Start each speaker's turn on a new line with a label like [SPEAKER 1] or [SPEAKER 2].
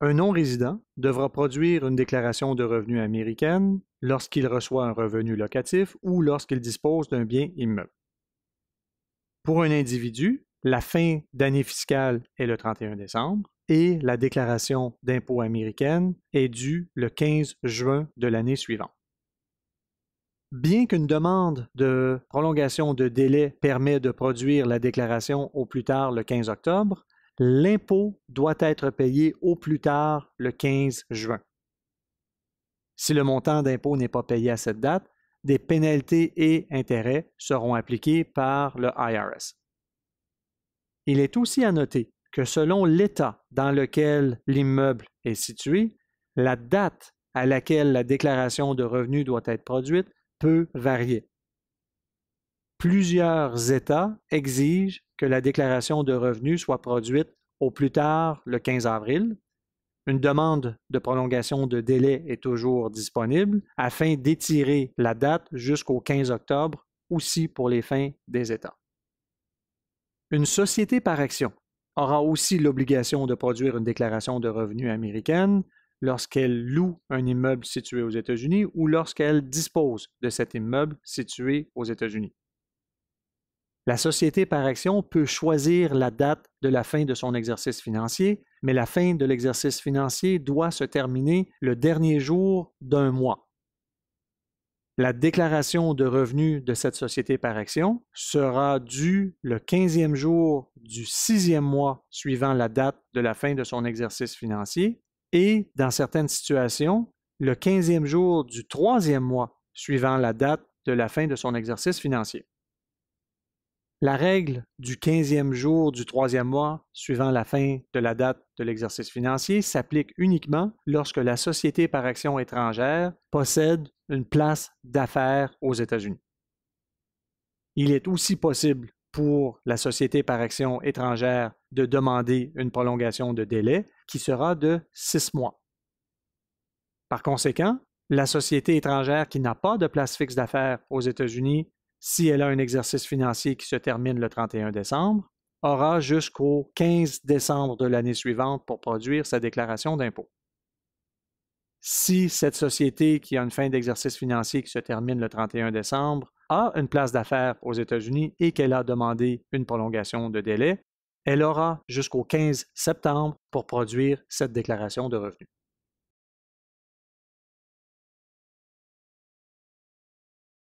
[SPEAKER 1] Un non-résident devra produire une déclaration de revenus américaine lorsqu'il reçoit un revenu locatif ou lorsqu'il dispose d'un bien immeuble. Pour un individu, la fin d'année fiscale est le 31 décembre et la déclaration d'impôt américaine est due le 15 juin de l'année suivante. Bien qu'une demande de prolongation de délai permet de produire la déclaration au plus tard le 15 octobre, l'impôt doit être payé au plus tard le 15 juin. Si le montant d'impôt n'est pas payé à cette date, des pénalités et intérêts seront appliqués par le IRS. Il est aussi à noter que selon l'État dans lequel l'immeuble est situé, la date à laquelle la déclaration de revenus doit être produite peut varier. Plusieurs États exigent que la déclaration de revenus soit produite au plus tard le 15 avril. Une demande de prolongation de délai est toujours disponible afin d'étirer la date jusqu'au 15 octobre, aussi pour les fins des États. Une société par action aura aussi l'obligation de produire une déclaration de revenus américaine lorsqu'elle loue un immeuble situé aux États-Unis ou lorsqu'elle dispose de cet immeuble situé aux États-Unis. La société par action peut choisir la date de la fin de son exercice financier, mais la fin de l'exercice financier doit se terminer le dernier jour d'un mois. La déclaration de revenus de cette société par action sera due le 15e jour du 6e mois suivant la date de la fin de son exercice financier et, dans certaines situations, le 15e jour du 3e mois suivant la date de la fin de son exercice financier. La règle du 15e jour du 3e mois suivant la fin de la date de l'exercice financier s'applique uniquement lorsque la société par action étrangère possède une place d'affaires aux États-Unis. Il est aussi possible pour la société par action étrangère de demander une prolongation de délai qui sera de 6 mois. Par conséquent, la société étrangère qui n'a pas de place fixe d'affaires aux États-Unis, si elle a un exercice financier qui se termine le 31 décembre, aura jusqu'au 15 décembre de l'année suivante pour produire sa déclaration d'impôt. Si cette société qui a une fin d'exercice financier qui se termine le 31 décembre a une place d'affaires aux États-Unis et qu'elle a demandé une prolongation de délai, elle aura jusqu'au 15 septembre pour produire cette déclaration de revenus.